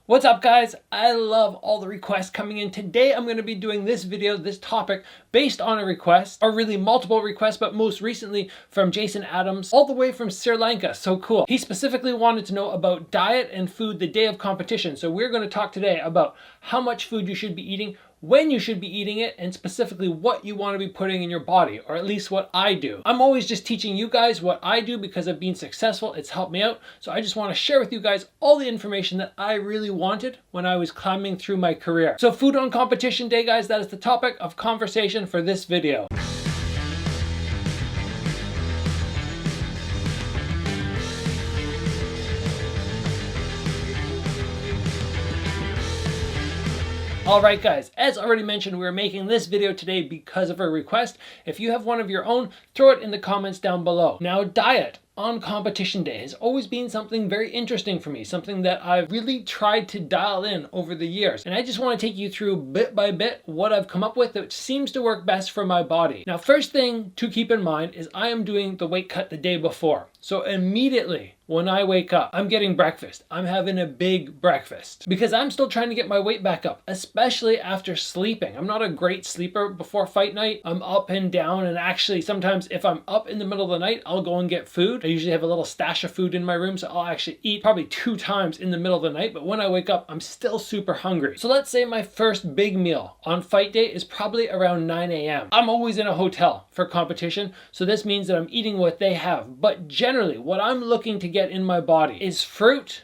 What's up, guys? I love all the requests coming in. Today I'm going to be doing this video, this topic, based on a request, or really multiple requests, but most recently from Jason Adams, all the way from Sri Lanka. So cool. He specifically wanted to know about diet and food the day of competition. So we're going to talk today about how much food you should be eating, when you should be eating it, and specifically what you want to be putting in your body, or at least what I do. I'm always just teaching you guys what I do because I've been successful. It's helped me out. So I just want to share with you guys all the information that I really wanted when I was climbing through my career. So food on competition day, guys, that is the topic of conversation for this video. Alright guys, as already mentioned, we're making this video today because of a request. If you have one of your own, throw it in the comments down below. Now, diet on competition day has always been something very interesting for me, something that I've really tried to dial in over the years. And I just want to take you through bit by bit what I've come up with that seems to work best for my body. Now, first thing to keep in mind is I am doing the weight cut the day before. So immediately when I wake up, I'm getting breakfast. I'm having a big breakfast because I'm still trying to get my weight back up, especially after sleeping. I'm not a great sleeper before fight night. I'm up and down, and actually sometimes if I'm up in the middle of the night, I'll go and get food. I usually have a little stash of food in my room, so I'll actually eat probably 2 times in the middle of the night, but when I wake up, I'm still super hungry. So let's say my first big meal on fight day is probably around 9 a.m. I'm always in a hotel for competition, so this means that I'm eating what they have, but generally what I'm looking to get in my body is fruit,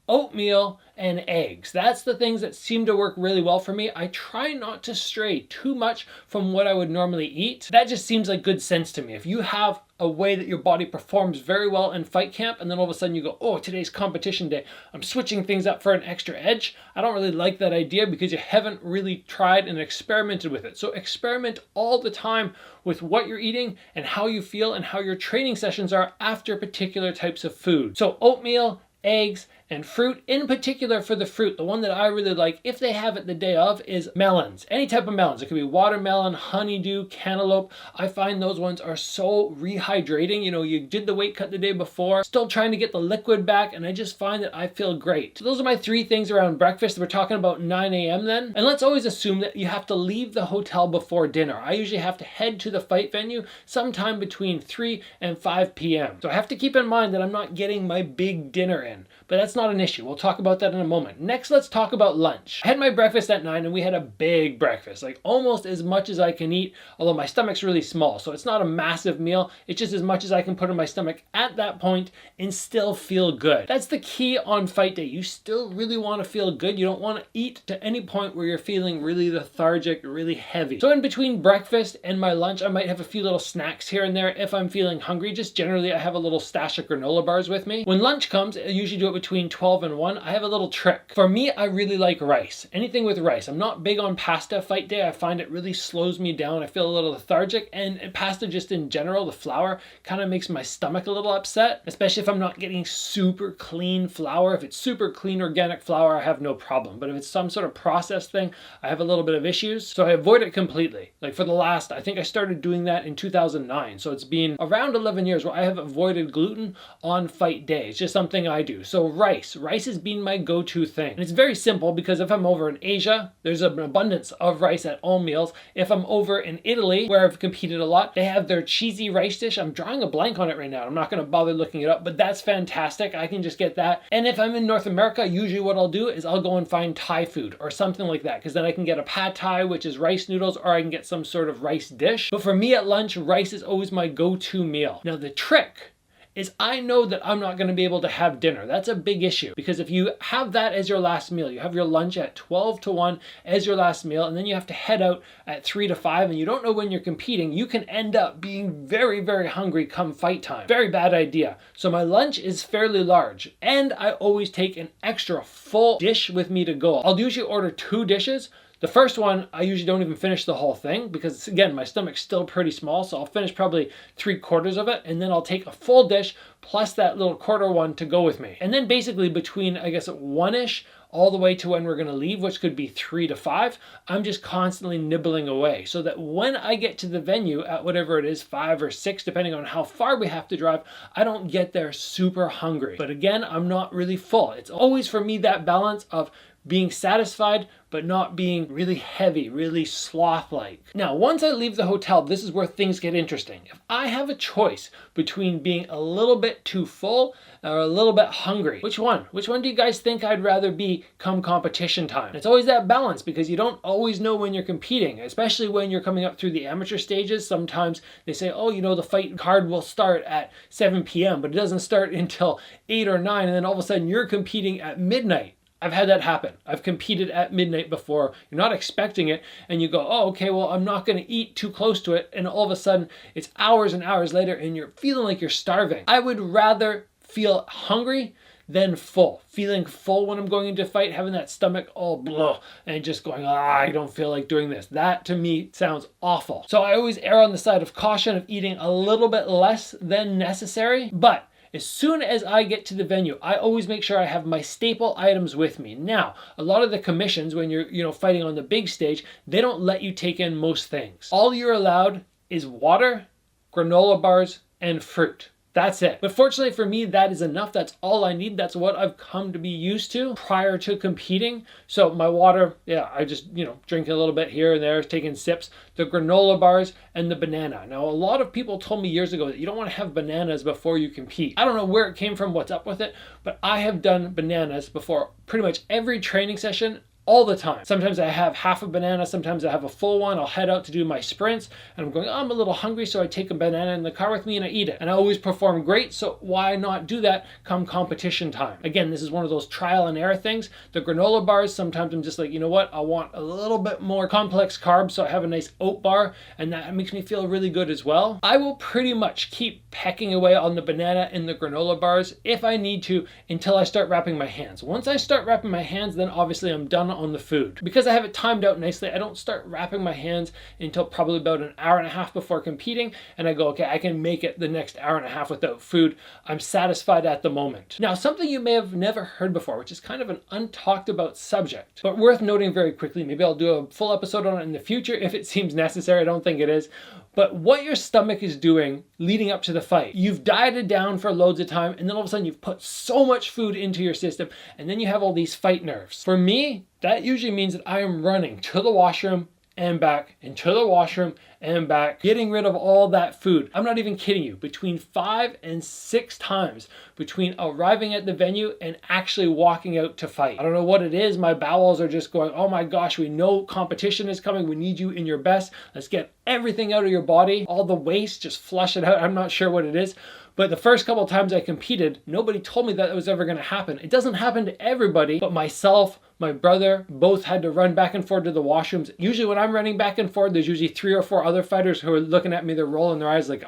oatmeal, and eggs. That's the things that seem to work really well for me. I try not to stray too much from what I would normally eat. That just seems like good sense to me. If you have a way that your body performs very well in fight camp, and then all of a sudden you go, oh, today's competition day, I'm switching things up for an extra edge. I don't really like that idea because you haven't really tried and experimented with it. So experiment all the time with what you're eating and how you feel and how your training sessions are after particular types of food. So oatmeal, eggs, and fruit. In particular for the fruit, the one that I really like, if they have it the day of, is melons. Any type of melons. It could be watermelon, honeydew, cantaloupe. I find those ones are so rehydrating. You know, you did the weight cut the day before, still trying to get the liquid back, and I just find that I feel great. So those are my 3 things around breakfast. We're talking about 9 a.m. then. And let's always assume that you have to leave the hotel before dinner. I usually have to head to the fight venue sometime between 3 and 5 p.m. So I have to keep in mind that I'm not getting my big dinner in, but that's not an issue. We'll talk about that in a moment. Next, let's talk about lunch. I had my breakfast at 9 and we had a big breakfast, like almost as much as I can eat, although my stomach's really small, so it's not a massive meal. It's just as much as I can put in my stomach at that point and still feel good. That's the key on fight day. You still really want to feel good. You don't want to eat to any point where you're feeling really lethargic, really heavy. So in between breakfast and my lunch, I might have a few little snacks here and there if I'm feeling hungry. Just generally, I have a little stash of granola bars with me. When lunch comes, I usually do it between 12 and 1. I have a little trick. For me, I really like rice. Anything with rice. I'm not big on pasta fight day. I find it really slows me down. I feel a little lethargic, and pasta just in general, the flour, kind of makes my stomach a little upset, especially if I'm not getting super clean flour. If it's super clean organic flour, I have no problem. But if it's some sort of processed thing, I have a little bit of issues. So I avoid it completely. Like for the last, I think I started doing that in 2009. So it's been around 11 years where I have avoided gluten on fight day. It's just something I do. So rice has been my go-to thing. And it's very simple because if I'm over in Asia, there's an abundance of rice at all meals. If I'm over in Italy, where I've competed a lot, they have their cheesy rice dish. I'm drawing a blank on it right now. I'm not going to bother looking it up, but that's fantastic. I can just get that. And if I'm in North America, usually what I'll do is I'll go and find Thai food or something like that, because then I can get a pad Thai, which is rice noodles, or I can get some sort of rice dish. But for me at lunch, rice is always my go-to meal. Now the trick is I know that I'm not going to be able to have dinner. That's a big issue, because if you have that as your last meal, you have your lunch at 12 to 1 as your last meal, and then you have to head out at 3 to 5, and you don't know when you're competing, you can end up being very, very hungry come fight time. Very bad idea. So my lunch is fairly large, and I always take an extra full dish with me to go. I'll usually order 2 dishes. The first one, I usually don't even finish the whole thing because, again, my stomach's still pretty small, so I'll finish probably 3/4 of it, and then I'll take a full dish, plus that little quarter one to go with me. And then basically between, I guess, 1-ish all the way to when we're going to leave, which could be 3 to 5, I'm just constantly nibbling away so that when I get to the venue at whatever it is, 5 or 6, depending on how far we have to drive, I don't get there super hungry. But again, I'm not really full. It's always for me that balance of being satisfied, but not being really heavy, really sloth-like. Now, once I leave the hotel, this is where things get interesting. If I have a choice between being a little bit too full or a little bit hungry, which one? Which one do you guys think I'd rather be come competition time? It's always that balance because you don't always know when you're competing, especially when you're coming up through the amateur stages. Sometimes they say, oh, you know, the fight card will start at 7 p.m., but it doesn't start until 8 or 9, and then all of a sudden you're competing at midnight. I've had that happen. I've competed at midnight before. You're not expecting it and you go, oh, okay, well, I'm not going to eat too close to it. And all of a sudden it's hours and hours later and you're feeling like you're starving. I would rather feel hungry than full. Feeling full when I'm going into a fight, having that stomach all blah, and just going, I don't feel like doing this. That to me sounds awful. So I always err on the side of caution of eating a little bit less than necessary, but as soon as I get to the venue, I always make sure I have my staple items with me. Now, a lot of the commissions, when you're fighting on the big stage, they don't let you take in most things. All you're allowed is water, granola bars, and fruit. That's it. But fortunately for me, that is enough. That's all I need. That's what I've come to be used to prior to competing. So my water, yeah, I just, drink a little bit here and there, taking sips. The granola bars and the banana. Now, a lot of people told me years ago that you don't want to have bananas before you compete. I don't know where it came from, what's up with it, but I have done bananas before pretty much every training session all the time. Sometimes I have half a banana, sometimes I have a full one. I'll head out to do my sprints and I'm going, I'm a little hungry, so I take a banana in the car with me and I eat it. And I always perform great, so why not do that come competition time? Again, this is one of those trial and error things. The granola bars, sometimes I'm just like, you know what, I want a little bit more complex carbs, so I have a nice oat bar and that makes me feel really good as well. I will pretty much keep pecking away on the banana and the granola bars if I need to until I start wrapping my hands. Once I start wrapping my hands, then obviously I'm done on the food. Because I have it timed out nicely, I don't start wrapping my hands until probably about an hour and a half before competing, and I go, okay, I can make it the next hour and a half without food. I'm satisfied at the moment. Now, something you may have never heard before, which is kind of an untalked about subject, but worth noting very quickly, maybe I'll do a full episode on it in the future if it seems necessary. I don't think it is. But what your stomach is doing leading up to the fight, you've dieted down for loads of time, and then all of a sudden you've put so much food into your system, and then you have all these fight nerves. For me, that usually means that I am running to the washroom and back, into the washroom and back, getting rid of all that food. I'm not even kidding you. Between 5 and 6 times between arriving at the venue and actually walking out to fight. I don't know what it is. My bowels are just going, oh my gosh, we know competition is coming. We need you in your best. Let's get everything out of your body. All the waste, just flush it out. I'm not sure what it is. But the first couple of times I competed, nobody told me that it was ever going to happen. It doesn't happen to everybody, but myself, my brother, both had to run back and forth to the washrooms. Usually when I'm running back and forth, there's usually 3 or 4 other fighters who are looking at me, they're rolling their eyes like,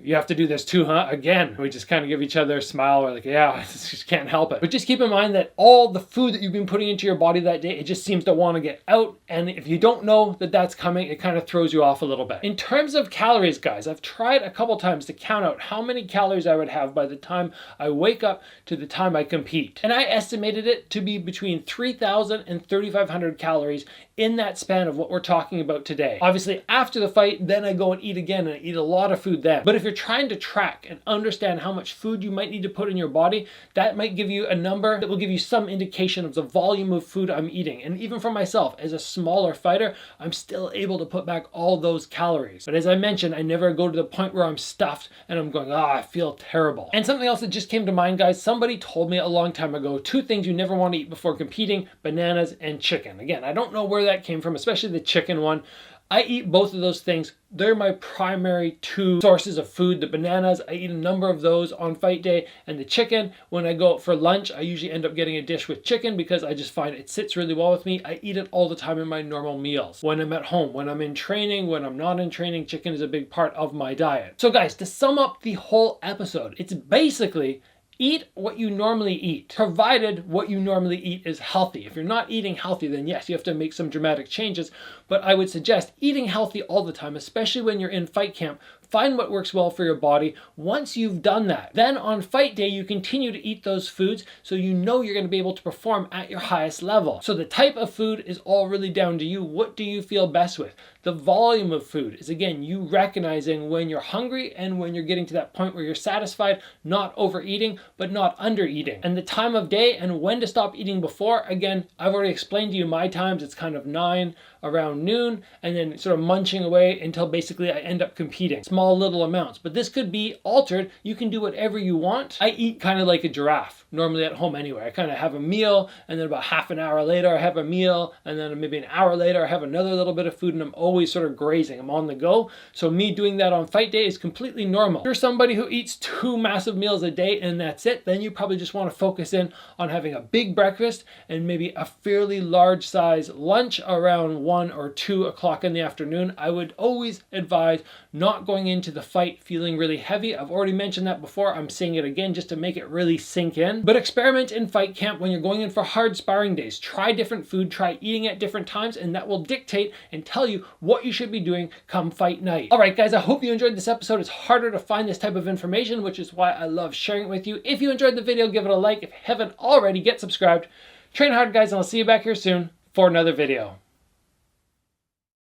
you have to do this too, huh? Again, we just kind of give each other a smile. We're like, yeah, I just can't help it. But just keep in mind that all the food that you've been putting into your body that day, it just seems to want to get out. And if you don't know that that's coming, it kind of throws you off a little bit. In terms of calories, guys, I've tried a couple times to count out how many calories I would have by the time I wake up to the time I compete. And I estimated it to be between 3,000 and 3,500 calories in that span of what we're talking about today. Obviously, after the fight, then I go and eat again and I eat a lot of food then. But if you're trying to track and understand how much food you might need to put in your body, that might give you a number that will give you some indication of the volume of food I'm eating. And even for myself, as a smaller fighter, I'm still able to put back all those calories. But as I mentioned, I never go to the point where I'm stuffed and I'm going, I feel terrible. And something else that just came to mind, guys, somebody told me a long time ago, 2 things you never want to eat before competing: bananas and chicken. Again, I don't know where that came from, especially the chicken one. I eat both of those things. They're my primary 2 sources of food. The bananas, I eat a number of those on fight day. And the chicken, when I go out for lunch, I usually end up getting a dish with chicken because I just find it sits really well with me. I eat it all the time in my normal meals. When I'm at home, when I'm in training, when I'm not in training, chicken is a big part of my diet. So guys, to sum up the whole episode, it's basically eat what you normally eat, provided what you normally eat is healthy. If you're not eating healthy, then yes, you have to make some dramatic changes, but I would suggest eating healthy all the time, especially when you're in fight camp. find what works well for your body. Once you've done that, then on fight day, you continue to eat those foods so you know you're going to be able to perform at your highest level. So the type of food is all really down to you. What do you feel best with? The volume of food is, again, you recognizing when you're hungry and when you're getting to that point where you're satisfied, not overeating, but not undereating. And the time of day and when to stop eating before, again, I've already explained to you my times. It's kind of 9 around noon and then sort of munching away until basically I end up competing. Small little amounts, but this could be altered. You can do whatever you want. I eat kind of like a giraffe, normally at home anyway. I kind of have a meal and then about half an hour later I have a meal and then maybe an hour later I have another little bit of food and I'm always sort of grazing. I'm on the go. So me doing that on fight day is completely normal. If you're somebody who eats 2 massive meals a day and that's it, then you probably just want to focus in on having a big breakfast and maybe a fairly large size lunch around 1 or 2 o'clock in the afternoon. I would always advise not going into the fight feeling really heavy. I've already mentioned that before. I'm saying it again just to make it really sink in. But experiment in fight camp when you're going in for hard sparring days. Try different food, try eating at different times, and that will dictate and tell you what you should be doing come fight night. All right, guys, I hope you enjoyed this episode. It's harder to find this type of information, which is why I love sharing it with you. If you enjoyed the video, give it a like. If you haven't already, get subscribed. Train hard, guys, and I'll see you back here soon for another video.